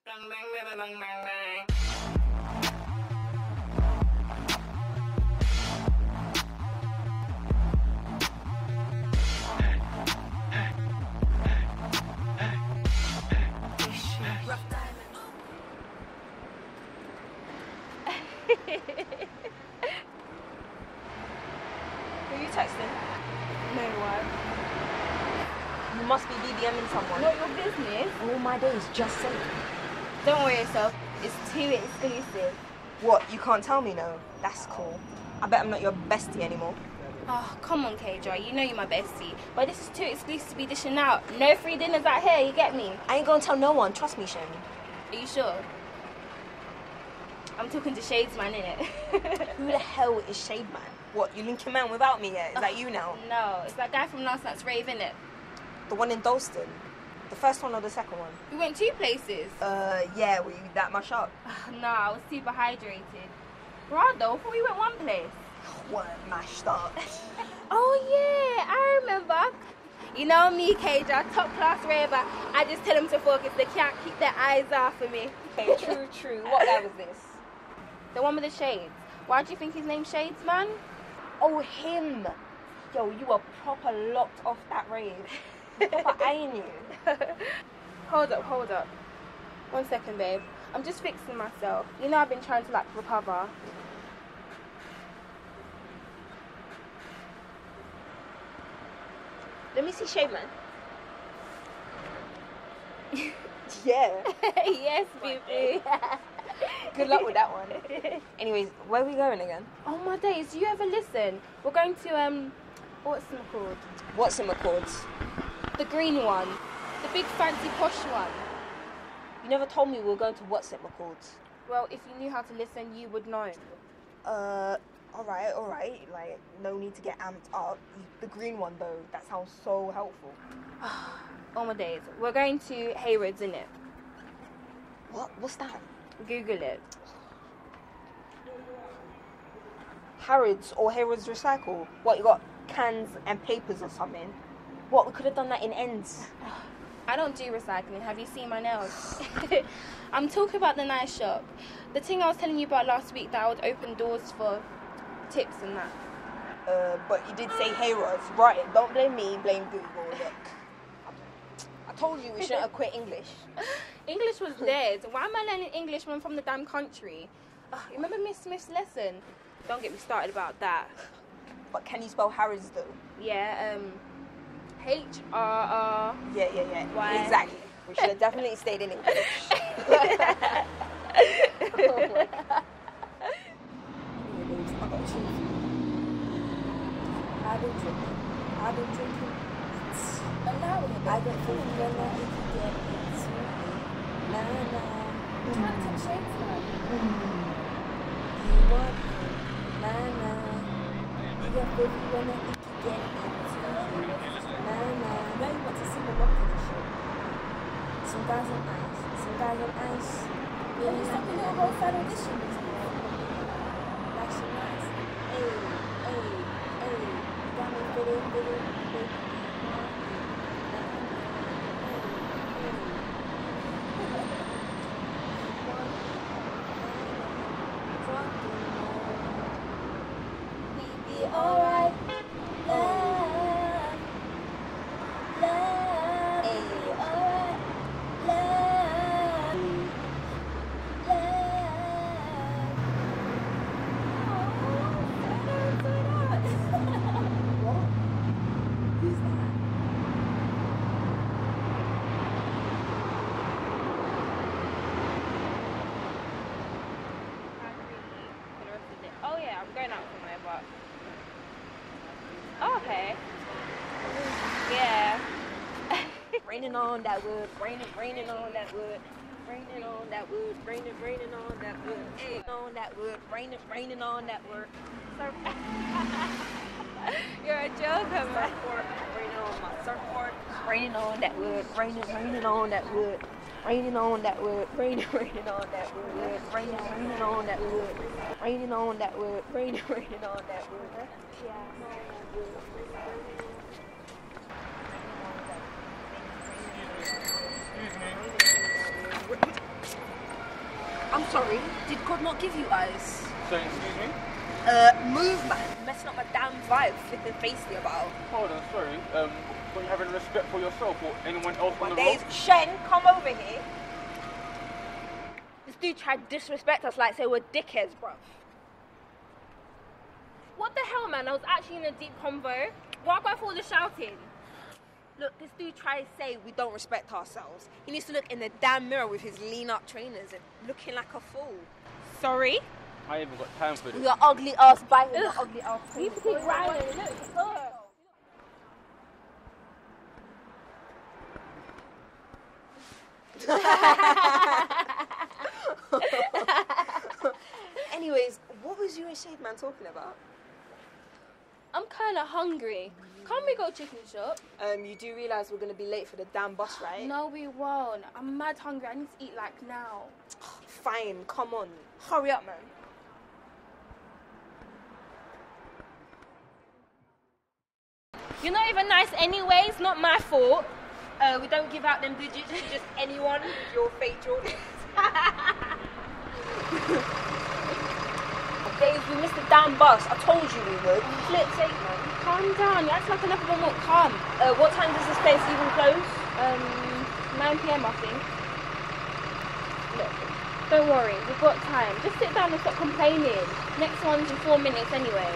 Who are you texting? No, why? You must be BBMing someone. Not your business. All my days, just say. Don't worry yourself. It's too exclusive. What, you can't tell me no? That's cool. I bet I'm not your bestie anymore. Oh, come on, Kaydra. You know you're my bestie. But this is too exclusive to be dishing out. No free dinners out here, you get me? I ain't gonna tell no one, trust me, Shen. Are you sure? I'm talking to Shades Man, innit? Who the hell is Shade Man? What, you linking man without me yet? Is that you now? No, it's that guy from last night's rave, innit? The one in Dalston? The first one or the second one? We went 2 places. Yeah, were you that much up? No, I was super hydrated. Brado, I thought we went 1 place. What, mashed up? Oh yeah, I remember. You know me, Kaydra, top class raver. I just tell them to focus. They can't keep their eyes off of me. Okay, true. What guy was this? The one with the shades. Why do you think his name's Shades Man? Oh, him. Yo, you were proper locked off that rave. Proper eyeing you. Hold up. 1 second, babe. I'm just fixing myself. You know I've been trying to like recover. Let me see Shade Man. Yeah. Yes, baby. Good luck with that one. Anyways, where are we going again? Oh my days, do you ever listen? We're going to, what's it called? What's in McCord's? The green one. The big fancy posh one. You never told me we were going to What's It McCord's. Well, if you knew how to listen, you would know. Alright. Like, no need to get amped up. The green one, though, that sounds so helpful. Oh my days. We're going to Haywards, innit? What? What's that? Google it. Harrods or Harrods Recycle? What, you got cans and papers or something? What, we could have done that in ends. I don't do recycling. Have you seen my nails? I'm talking about the nice shop. The thing I was telling you about last week that I would open doors for tips and that. But you did say Harrods. Right, don't blame me, blame Google. Look. I told you we shouldn't have quit English. English was dead. Why am I learning English when I'm from the damn country? Remember Miss Smith's lesson? Don't get me started about that. But can you spell Harrods though? Yeah, H-R-R... Yeah. Why? Exactly. We should have definitely stayed in English. I've been drinking. Allow it. I get feeling when I get into it. Nah. I'm trying to take shades now. You want it. Nah. You get feeling when I get into it. Nah. Now you want to sing along to the show. Some guys on ice. Yeah, you something little roadside audition this year. That's so nice. Hey. Got me feeling. Alright, love, hey, alright, love. What? Who's that? Oh yeah, I'm going out somewhere, but... Oh, okay. Yeah. Raining on that wood, raining on that wood. Raining on that wood, raining on that wood. Hey, on that wood, raining on that wood. You're a joker, man. Surfboard, raining on my surfboard. Raining on that wood, raining on that wood. Raining on that wood, raining on that wood. Raining on that wood. Raining on that wood, raining on that wood. I'm sorry, did God not give you eyes? Saying, excuse me? Move, man. Messing up my damn vibe, flipping feisty about. Hold on, sorry. Were you having respect for yourself or anyone else on the road? Shen, come over here. This dude tried to disrespect us like say we're dickheads, bruv. What the hell, man? I was actually in a deep convo. Why go for all the shouting? Look, this dude tried to say we don't respect ourselves. He needs to look in the damn mirror with his lean-up trainers and looking like a fool. Sorry? I ain't even got time for this. Your ugly ass biting your ugly ass. You need to keep riding. Anyways, what was you and Shade Man talking about? I'm kind of hungry. Can't we go chicken shop? You do realise we're going to be late for the damn bus, right? No, we won't. I'm mad hungry. I need to eat like now. Fine, come on. Hurry up, man. You're not even nice anyway. It's not my fault. We don't give out them digits to just anyone with your fake Jordans. Days, we missed the damn bus. I told you we would. Flip's sake, man. Calm down. You act like another one won't come. What time does this place even close? 9 p.m. I think. Look, don't worry. We've got time. Just sit down and stop complaining. Next one's in 4 minutes anyway.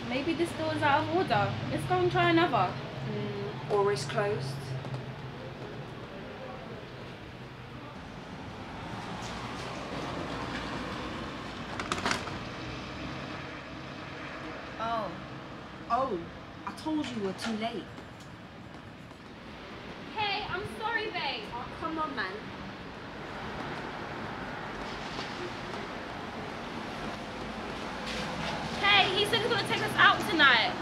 Maybe this door is out of order. Let's go and try another. Or it's closed. Oh, I told you we were too late. Hey, I'm sorry, babe. Oh, come on, man. Hey, he said he's gonna take us out tonight.